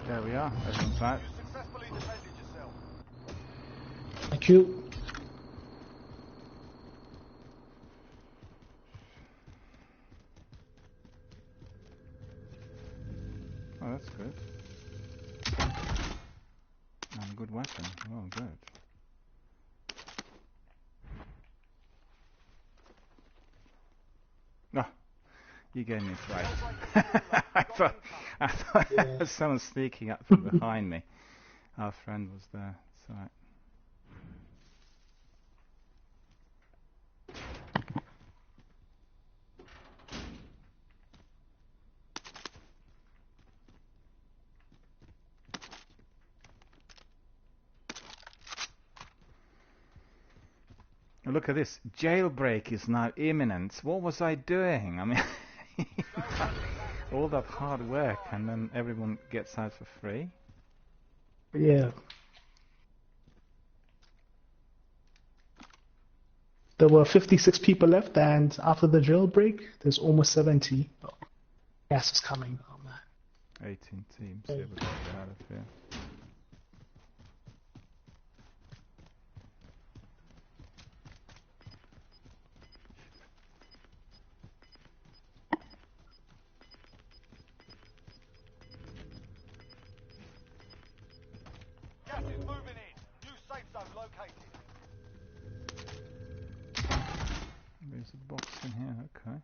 S1: There we are. Everyone's back.
S4: You successfully defended yourself.
S6: Thank you.
S1: Oh, that's good. And good weapon. Oh, good. Oh, you gave me a fright. I thought there was someone sneaking up from behind me. Our friend was there. It's alright. Look at this. Jailbreak is now imminent. What was I doing? I mean, all that hard work and then everyone gets out for free?
S6: Yeah. There were 56 people left, and after the jailbreak, there's almost 70. Oh, gas is coming. Oh man.
S1: 18 teams. Yeah, we gotta get out of here.
S4: Gas is moving in. New safe zone located.
S1: There's a box in here. Okay.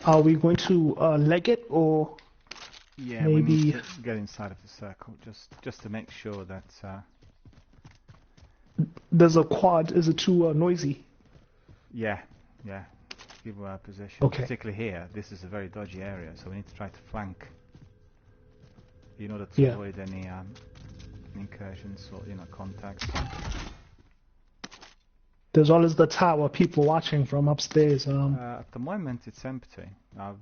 S6: Are we going to leg it, or
S1: Yeah, we
S6: maybe
S1: need to get inside of the circle just to make sure that.
S6: there's a quad? Is it too noisy?
S1: Yeah. Give our position.
S6: Okay.
S1: Particularly here. This is a very dodgy area, so we need to try to flank in order to
S6: Yeah.
S1: avoid any incursions or contacts.
S6: There's always the tower, people watching from upstairs.
S1: At the moment, it's empty. I've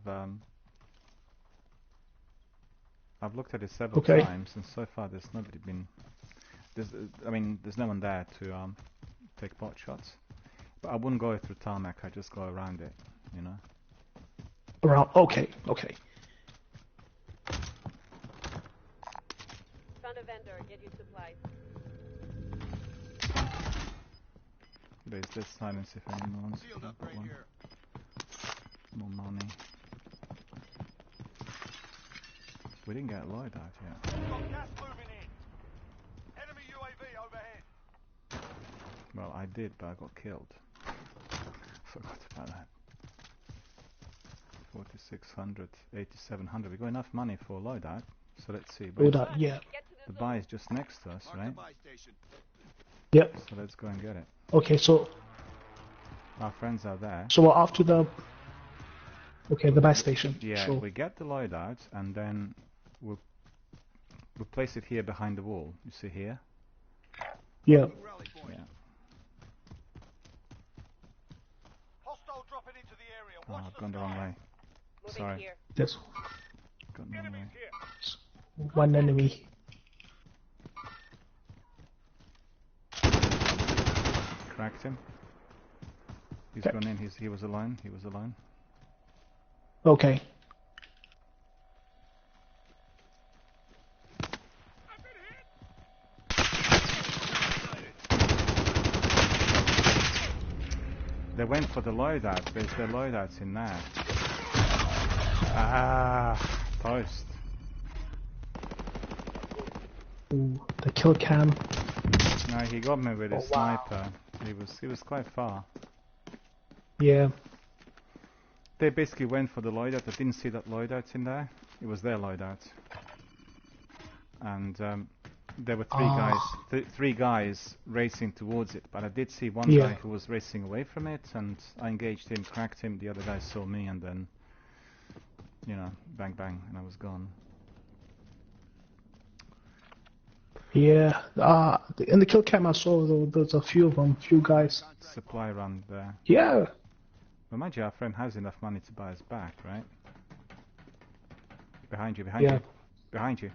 S1: looked at it several
S6: Okay.
S1: times, and so far there's nobody been. There's no one there to take pot shots. But I wouldn't go through tarmac. I just go around it.
S6: Around. Okay.
S7: Found a vendor. Get you supplies.
S1: There's this silence if anyone wants to
S4: Sealed up
S1: get
S4: right
S1: one.
S4: here.
S1: More money. We didn't get a loadout yet.
S4: Got gas moving in. Enemy UAV overhead.
S1: Well, I did, but I got killed. Forgot about that. 4,600, 8,700. We got enough money for a loadout. So let's see.
S6: Hold up, yeah.
S7: Get to
S1: The
S7: the
S1: buy is just next to us, right?
S6: Yep.
S1: So let's go and get it.
S6: Okay, so
S1: Our friends are there.
S6: we're off to the the buy station.
S1: Yeah,
S6: Sure.
S1: we get the loadout and then we'll place it here behind the wall. You see here?
S6: Yeah.
S1: Yeah.
S4: Hostile dropping into the area.
S1: Oh,
S4: Watch
S1: I've
S4: the
S1: gone the wrong
S4: sky.
S1: way.
S7: moving
S1: Sorry.
S7: here.
S6: There's
S1: Gone the wrong way.
S4: Enemies here.
S6: one enemy.
S1: Cracked him. He's
S6: Okay.
S1: gone in. He was alone. He was alone.
S6: Okay.
S1: They went for the loadout. There's their loadouts in there. Ah, post.
S6: Ooh, the kill cam.
S1: No, he got me with his
S6: Oh, wow.
S1: sniper. He was quite far.
S6: Yeah.
S1: They basically went for the loadout. I didn't see that loadout in there. It was their loadout. And there were three guys racing towards it. But I did see one
S6: Yeah.
S1: guy who was racing away from it, and I engaged him, cracked him. The other guy saw me, and then, you know, bang bang, and I was gone.
S6: Yeah. In the kill cam I saw there's a few of them, few guys.
S1: Supply run there.
S6: Yeah.
S1: But mind you, our friend has enough money to buy us back, right? Behind you, behind
S6: Yeah.
S1: you, behind you.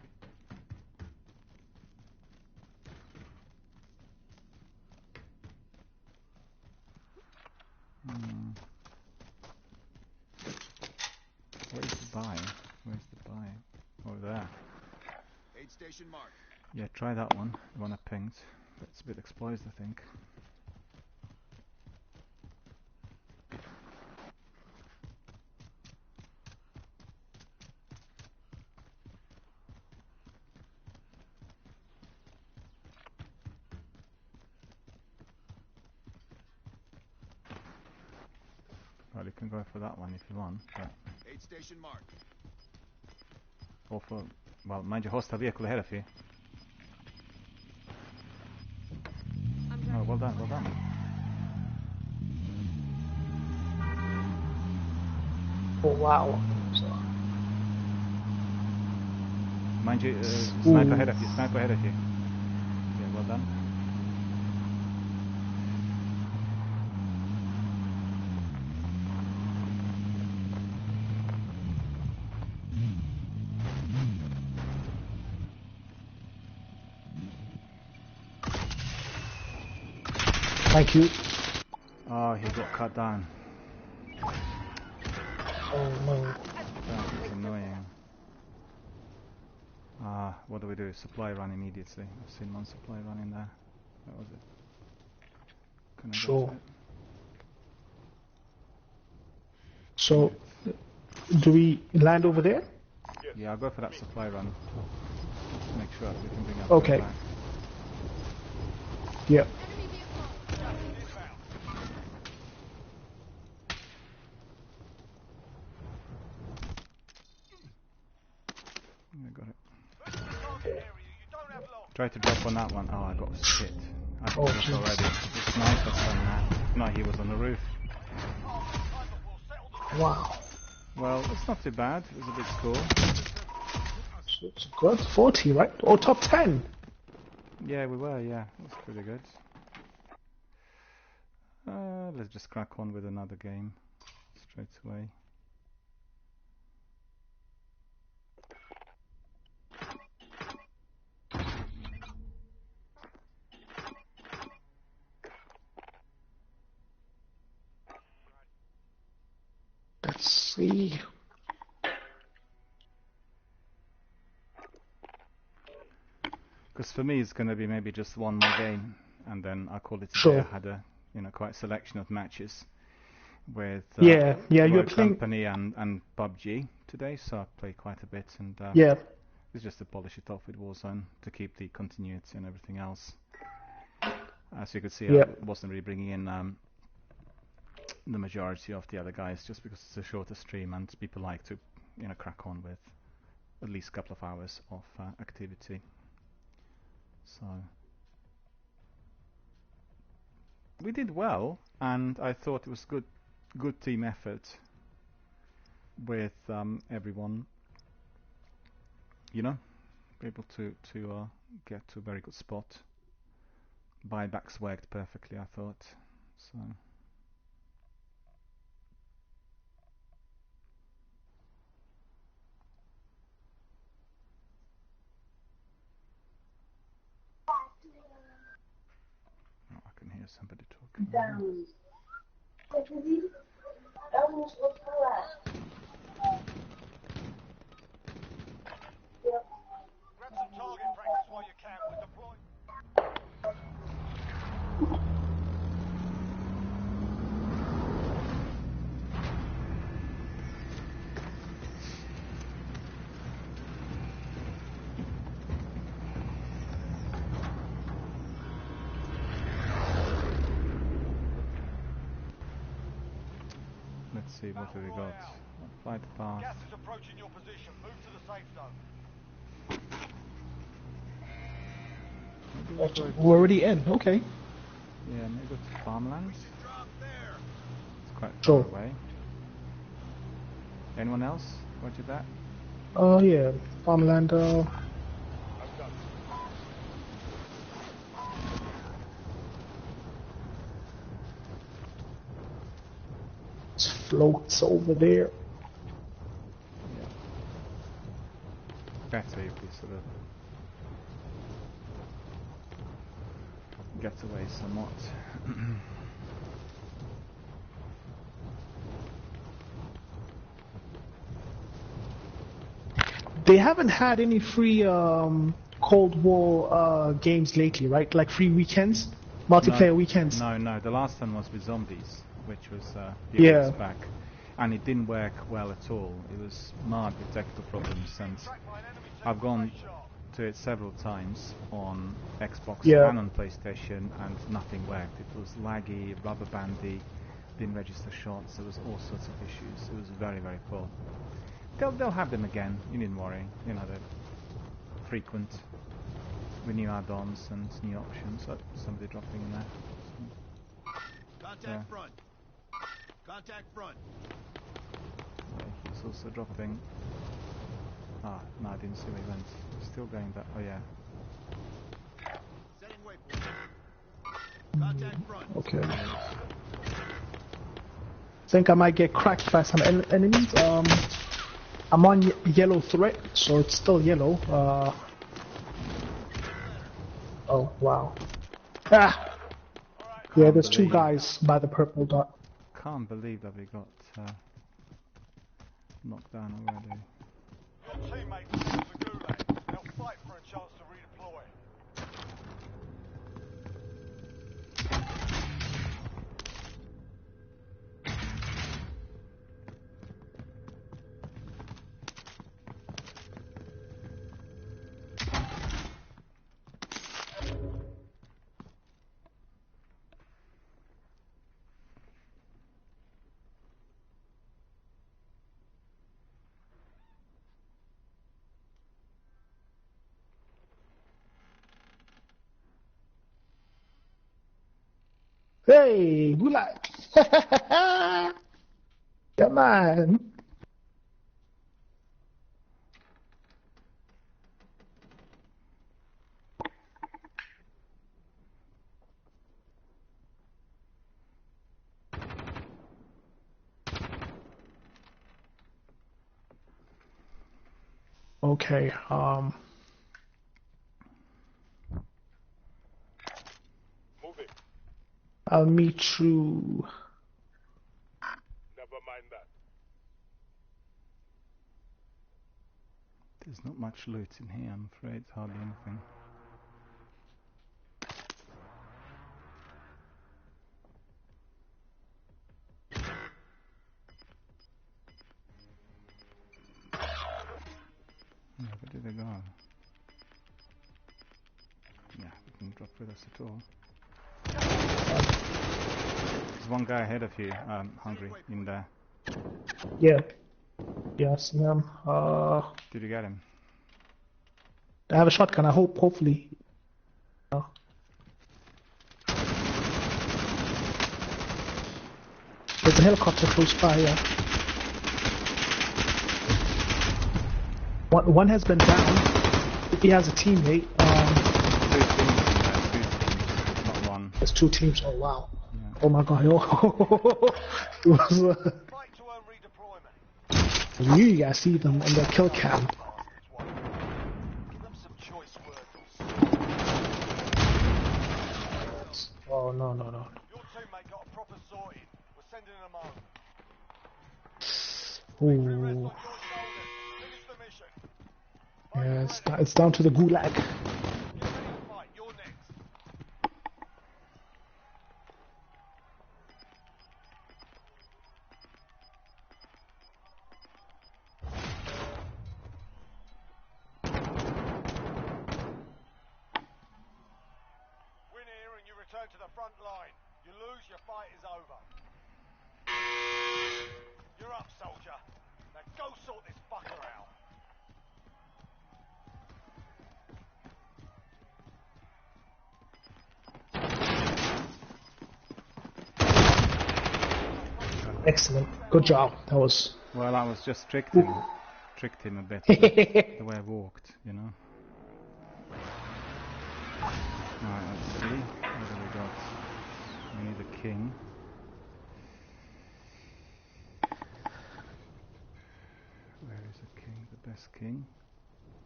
S1: Where's the buy? Where's the buy? Oh, there.
S4: Aid station marked.
S1: Yeah, try that one. The one I pinged. That's a bit exposed, I think. Well, you can go for that one if you want, but...
S4: Aid station marked.
S1: Or for... Well, mind you, hostile vehicle ahead of you. Oh, well done, well done.
S6: Oh wow. So,
S1: Mind you, sniper ahead of you, sniper ahead of you. Yeah, well done.
S6: thank you.
S1: Oh, he got cut down.
S6: Oh no.
S1: That is annoying. Ah, what do we do? Supply run immediately. I've seen one supply run in there. That was it. Can I go
S6: Sure.
S1: to it?
S6: So do we land over there?
S1: Yeah, I'll go for that supply run. Make sure we can bring up
S6: Okay.
S1: back.
S6: Yeah.
S1: I got it.
S4: Target area. You don't have long.
S1: Try to drop on that one. Oh, I got shit. I
S6: Oh,
S1: got it
S6: jeez.
S1: already. The sniper's on that. No, he was on the roof.
S4: We'll settle the
S6: Wow.
S1: Well, it's not too bad. It was a big score.
S6: So it's good. 40, right? Oh, top 10.
S1: Yeah, we were, yeah. It was pretty good. Let's just crack on with another game straight away.
S6: Let's see.
S1: Because for me, it's going to be maybe just one more game, and then I call it a day.
S6: Sure.
S1: I had a quite a selection of matches with
S6: Yeah, you're
S1: Royal
S6: playing.
S1: Company and PUBG today, so I played quite a bit. And
S6: Yeah.
S1: It's just to polish it off with Warzone to keep the continuity and everything else. As you could see,
S6: Yeah.
S1: I wasn't really bringing in the majority of the other guys just because it's a shorter stream and people like to, you know, crack on with at least a couple of hours of activity. So we did well, and I thought it was good team effort with everyone, you know, able to get to a very good spot. Buybacks worked perfectly, I thought. So oh, I can hear somebody talking.
S4: Grab some target practice while you can. We're deploying.
S1: Let's see, what have we got? Flight path.
S4: Gas is approaching your position. Move to the safe zone.
S1: Maybe we'll go
S6: We're already in. Okay.
S1: yeah, maybe go to farmlands.
S4: Drop there.
S1: It's quite far
S6: Sure.
S1: away. Anyone else? Roger that?
S6: Yeah. Farmland. Floats over there.
S1: Yeah. Better if we sort of get away somewhat.
S6: They haven't had any free Cold War games lately, right? Like free weekends, multiplayer weekends.
S1: No, the last one was with zombies, which was few
S6: Yeah.
S1: weeks back, and it didn't work well at all. It was marred with technical problems, and I've gone to it several times on Xbox
S6: Yeah.
S1: and on PlayStation, and nothing worked. It was laggy, rubber bandy, didn't register shots. There was all sorts of issues. It was very, very poor. They'll have them again. You needn't worry. You know, they're frequent with new add-ons and new options. Oh, somebody dropping in there.
S4: Contact
S1: Yeah.
S4: front. Contact front.
S1: He's also dropping. Ah, no, I didn't see where he went. Still going that. Oh yeah.
S4: Setting waypoint. Contact front.
S6: Okay. Think I might get cracked by some enemies. I'm on yellow threat, so it's still yellow. Oh wow. Ah. Yeah, there's two guys by the purple dot.
S1: Can't believe that we got knocked down already.
S4: Your teammates are in the gulag. They'll fight for a chance to redeploy.
S6: Hey, gulag. Come on. Okay,
S4: Move it.
S6: I'll meet you.
S4: Never mind that.
S1: There's not much loot in here, I'm afraid. Hardly anything. Yeah, but they go? Yeah, we can drop with us at all. There's one guy ahead of you, hungry, in there.
S6: Yeah. Yes, yeah.
S1: Did you get him?
S6: I have a shotgun. I hope, hopefully. There's a helicopter close by. Yeah. One has been down. If he has a teammate,
S1: Two teams in there, two teams, not one.
S6: there's two teams. Oh wow.
S1: Yeah.
S6: Oh my god. Oh. It was,
S4: Fight to earn redeployment.
S6: I knew you guys see them on the kill cam.
S4: Give them some choice words.
S6: Oh no.
S4: Your teammate got a proper sorting. We're sending them home. Rest
S6: Ooh.
S4: on your shoulders. Finish the mission.
S6: Yeah, it's down to the gulag.
S4: Get ready to fight. You're next. Win here and you return to the front line. You lose, your fight is over. You're up, soldier. Now go sort this fucker out.
S6: Excellent. Good job. That was.
S1: Well, I was just tricked him a bit, the way I walked, you know. Alright, let's see. What do we got? We need a king. Where is a king? The best king?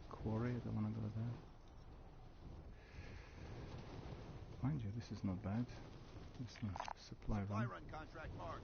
S1: Quarry, I don't want to go there. Mind you, this is not bad. It's no supply run.
S4: Contract mark.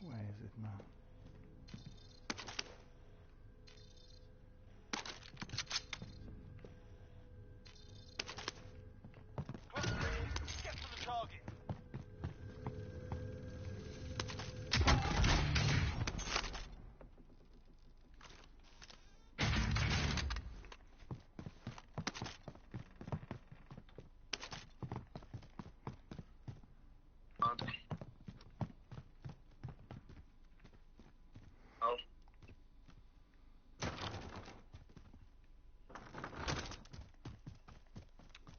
S1: Where is it now?
S4: Get to the target.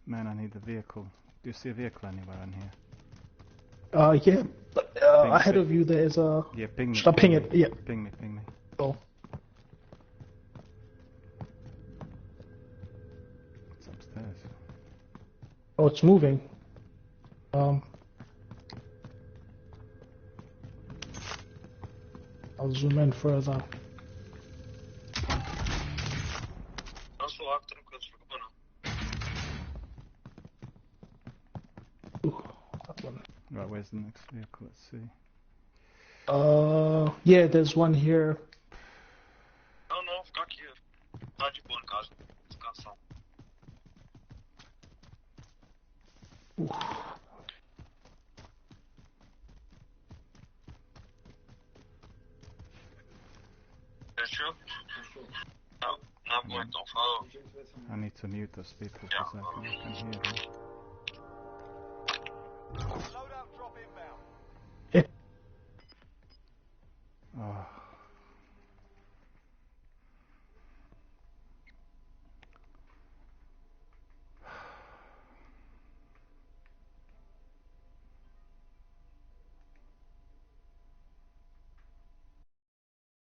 S1: Man, I need the vehicle. Do you see a vehicle anywhere in here?
S6: Yeah.
S1: Ping
S6: Ahead
S1: it.
S6: of you there is a.
S1: Yeah, ping me.
S6: Should I ping it? Yeah.
S1: Ping me.
S6: Oh.
S1: It's upstairs.
S6: Oh, it's moving. I'll zoom in further. Ooh, that one.
S1: Right, where's the next vehicle? Let's see.
S6: Yeah, there's one here. Ooh.
S1: I need to mute those people because I can hear them.
S4: Load